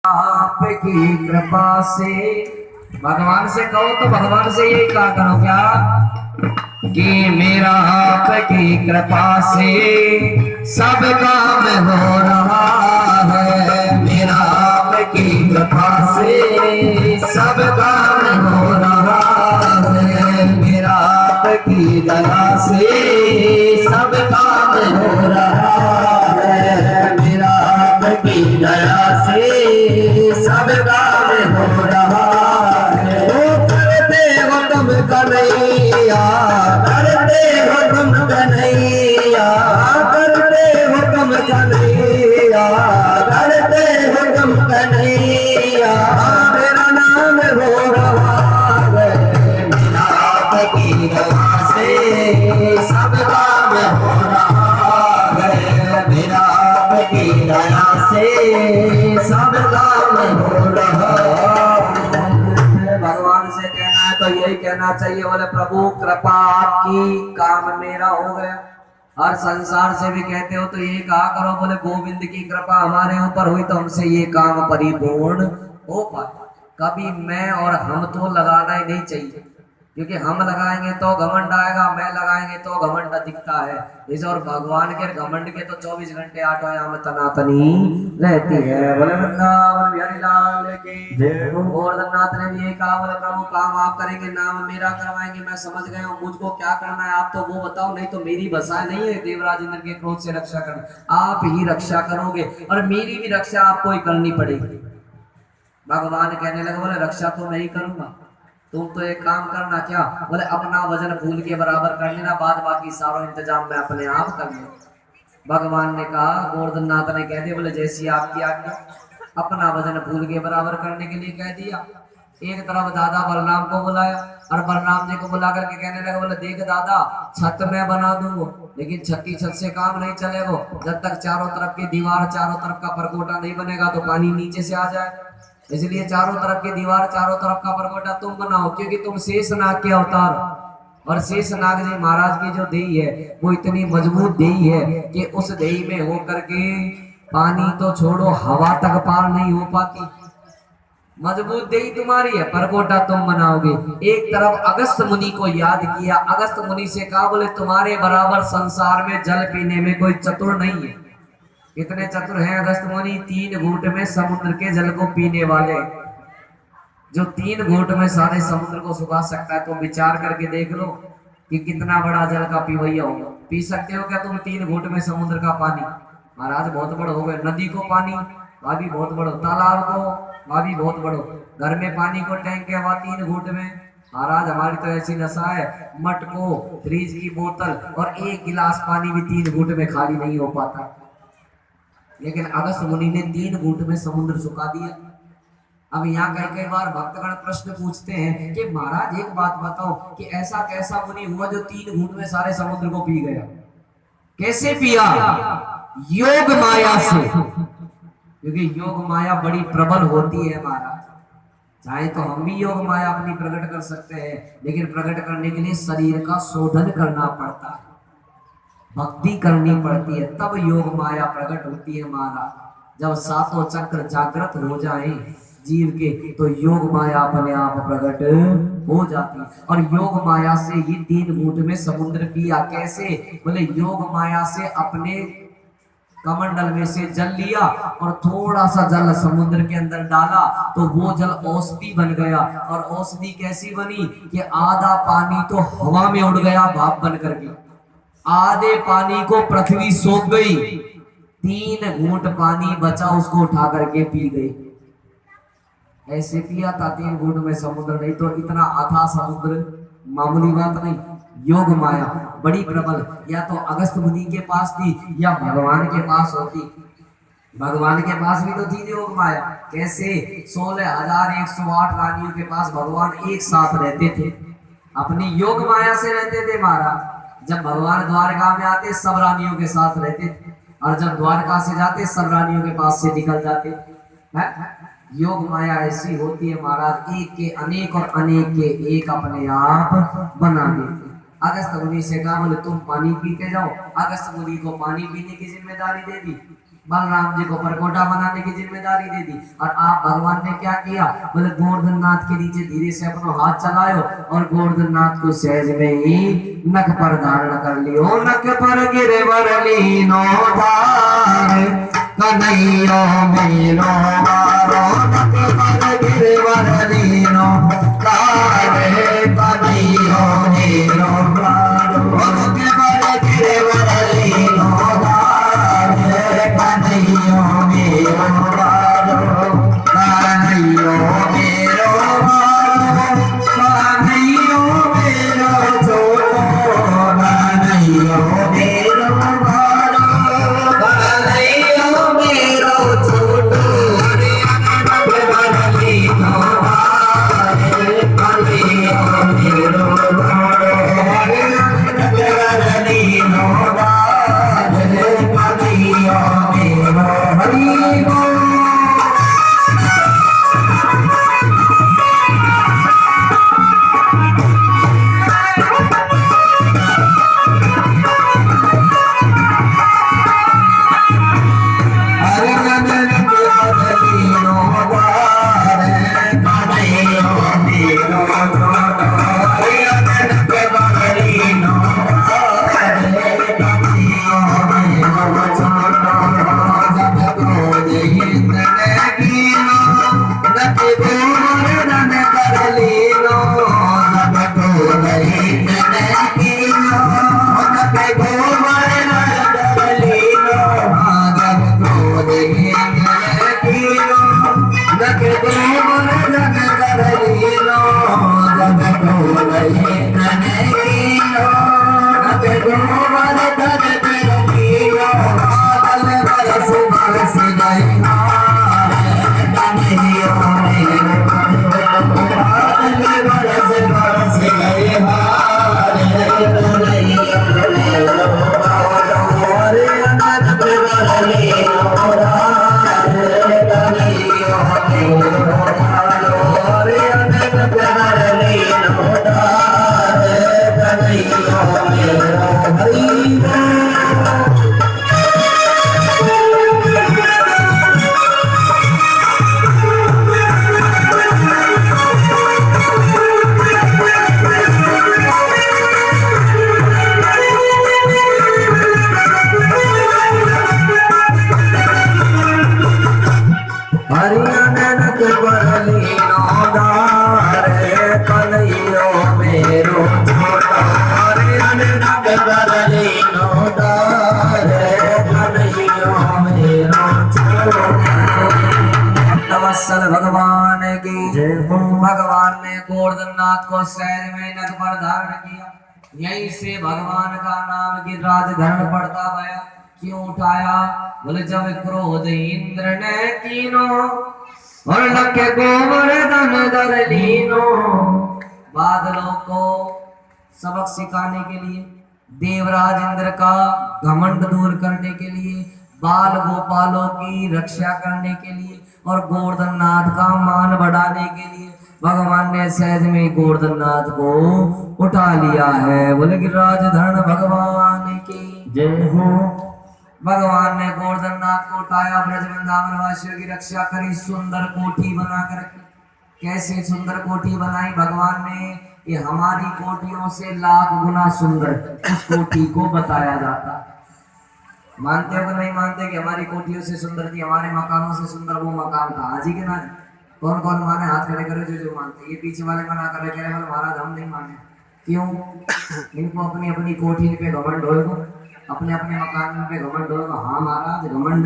आपकी कृपा से भगवान से कहो तो भगवान से यही कहा करो क्या कि मेरा आपकी कृपा से सब काम हो रहा है। मेरा आपकी कृपा से सब काम हो रहा है। मेरा आपकी दया से सब काम हो रहा है। मेरा आपकी दया से सब काम हो रहा है। ओ करते हो तुम कन्हैया, करते हो तुम कन्हैया, करते हो तुम कन्हैया, करते हो तुम कन्हैया। मेरा नाम हो रहा है। मेरा आपकी दया से सब काम हो रहा है। मेरा आपकी दया से सब काम हो रहा है। भगवान से कहना है तो यही कहना चाहिए, बोले प्रभु कृपा आपकी, काम मेरा हो गया। हर संसार से भी कहते हो तो यही कहा करो, बोले गोविंद की कृपा हमारे ऊपर हुई तो हमसे ये काम परिपूर्ण हो पाए। कभी मैं और हम तो लगाना ही नहीं चाहिए, क्योंकि हम लगाएंगे तो घमंड आएगा, मैं लगाएंगे तो घमंड दिखता है। इस और भगवान के घमंड के तो 24 घंटे आठों याम तनातनी रहती है। बोले वृंदावन बिहारी लाल की जय। गोवर्धननाथ ने भी यही कहा, बोले प्रभु काम आप करेंगे, नाम मेरा करवाएंगे, मैं समझ गया हूँ, मुझको क्या करना है आप तो वो बताओ, नहीं तो मेरी बसा नहीं है देवराज इंद्र के क्रोध से रक्षा करना। आप ही रक्षा करोगे और मेरी भी रक्षा आपको ही करनी पड़ेगी। भगवान कहने लगे, बोले रक्षा तो मैं ही करूंगा, तुम तो एक काम करना, क्या बोले अपना वजन फूल के बराबर कर लेना, बाद बाकी सारा इंतजाम मैं अपने आप कर लूं। भगवान ने कहा, गोवर्धननाथ ने कह दिया, बोले जैसी आपकी आज्ञा। अपना वजन फूल के बराबर करने के लिए कह दिया। एक तरफ दादा बलराम को बुलाया और बलराम जी को बुला करके कहने लगे, बोले देख दादा, छत मैं बना दूंगा, लेकिन छत से काम नहीं चलेगा। जब तक चारों तरफ की दीवार, चारों तरफ का परकोटा नहीं बनेगा तो पानी नीचे से आ जाए। इसलिए चारों तरफ की दीवार, चारों तरफ का परकोटा तुम बनाओ, क्योंकि तुम शेषनाग के अवतार हो। और शेषनाग जी महाराज की जो देही है वो इतनी मजबूत देही है कि उस देही में होकर के पानी तो छोड़ो, हवा तक पार नहीं हो पाती। मजबूत देही तुम्हारी है, परकोटा तुम बनाओगे। एक तरफ अगस्त मुनि को याद किया, अगस्त मुनि से कहा, बोले तुम्हारे बराबर संसार में जल पीने में कोई चतुर नहीं है। इतने चतुर हैं अगस्त मुनि, 3 घूंट में समुद्र के जल को पीने वाले, जो 3 घूंट में सारे समुद्र को सुखा सकता है। तो विचार करके देख लो कि कितना बड़ा जल का पीवैया होगा। पी सकते हो क्या तुम 3 घूंट में समुद्र का पानी? महाराज बहुत बड़ो हो गए। नदी को पानी, वह भी बहुत बड़ो। तालाब को, वह भी बहुत बड़ो। घर में पानी को टैंक है, वह 3 घूंट में। महाराज हमारी तो ऐसी नशा है, मटको, फ्रिज की बोतल और 1 गिलास पानी भी 3 घूंट में खाली नहीं हो पाता। लेकिन अगस्त मुनि ने 3 घूंट में समुद्र सुखा दिया। अब यहाँ कई बार भक्तगण प्रश्न पूछते हैं कि महाराज एक बात बताओ कि ऐसा कैसा मुनि हुआ जो 3 घूंट में सारे समुद्र को पी गया? कैसे पिया? योग माया से, क्योंकि योग माया बड़ी प्रबल होती है महाराज। चाहे तो हम भी योग माया अपनी प्रकट कर सकते हैं, लेकिन प्रकट करने के लिए शरीर का शोधन करना पड़ता है, भक्ति करनी पड़ती है, तब योग माया प्रकट होती है महाराज। जब 7 चक्र जागृत हो जाए जीव के तो योग माया अपने आप प्रकट हो जाती है। और योग माया से ही 3 घूंट में समुद्र पिया। कैसे? बोले योग माया से अपने कमंडल में से जल लिया और थोड़ा सा जल समुद्र के अंदर डाला तो वो जल औषधि बन गया। और औषधि कैसी बनी कि आधा पानी तो हवा में उड़ गया भाप बन करके, आधे पानी को पृथ्वी सोख गई, 3 घूंट पानी बचा, उसको उठा करके पी गई। ऐसे पिया था 3 घूंट में समुद्र, नहीं तो इतना अथाह समुद्र मामूली बात नहीं। योग माया बड़ी प्रबल, या तो अगस्त मुनि के पास थी या भगवान के पास होती। भगवान के पास भी तो थी योग माया। कैसे? 16,108 रानियों के पास भगवान एक साथ रहते थे, अपनी योग माया से रहते थे महाराज। जब भगवान द्वारका में आते सब रानियों के साथ रहते थे, और जब द्वारका से जाते सब रानियों के पास से निकल जाते हैं। योग माया ऐसी होती है महाराज, एक के अनेक और अनेक के एक अपने आप बना देते। अगस्त मुनि से कहा, बोले तुम पानी पी के जाओ। अगस्त मुनि को पानी पीने की जिम्मेदारी दे दी। बलराम जी को परकोटा बनाने की जिम्मेदारी दे दी। और आप भगवान ने क्या किया, बोले गोवर्धन नाथ के नीचे धीरे से अपना हाथ चलायो और गोवर्धन नाथ को सहज में ही नख पर धारण कर लियो। नख पर गिरे लीनो धार कन्हैया मेरो मारो, नख पर गिरे लीनो धार कन्हैया मेरो मारो, नख पर गिरे लीनो धार कन्हैया मेरो मारो, कन्हैया मेरो मारो, कन्हैया मेरो छोटो, कन्हैया मेरो मारो, कन्हैया मेरो छोटो, लीनो धार कन्हैया मेरो मारो, लीनो धार कन्हैया मेरो हरि बोल। भगवान की जय हो। भगवान ने गोवर्धन नाथ को सहज में नख पर धारण किया। यहीं से भगवान का नाम गिरिराज धरण पड़ता गया। क्यों उठाया, बोले जब क्रोध इंद्र ने कीनो और लखे गोवर्धन धर लीनो। बादलों को सबक सिखाने के लिए, देवराज इंद्र का घमंड दूर करने के लिए, बाल गोपालों की रक्षा करने के लिए और गोवर्धन नाथ का मान बढ़ाने के लिए भगवान ने सहज में गोवर्धन नाथ को उठा लिया है। बोले गिरिराज धरण भगवान की जय हो। भगवान ने गोवर्धन नाथ को उठाया, ब्रज वृंदावन वासियों की रक्षा करी, सुंदर कोठी बना कर। कैसे सुंदर कोठी बनाई भगवान ने, ये हमारी कोठियों से लाख गुना सुंदर उस कोठी को बताया जाता। मानते हो कि नहीं मानते कि हमारी कोठियों से सुंदर थी, हमारे मकानों से सुंदर वो मकान था? हाजी के ना? कौन कौन माने? हाथ खड़े करे जो जो मानते। ये पीछे वाले मना कर रहे, कह रहे महाराज हम नहीं माने। क्यों? इनको अपनी अपनी कोठी पे घमंड होएगा, अपने अपने मकान पे घमंड होएगा। हाँ महाराज, घमंड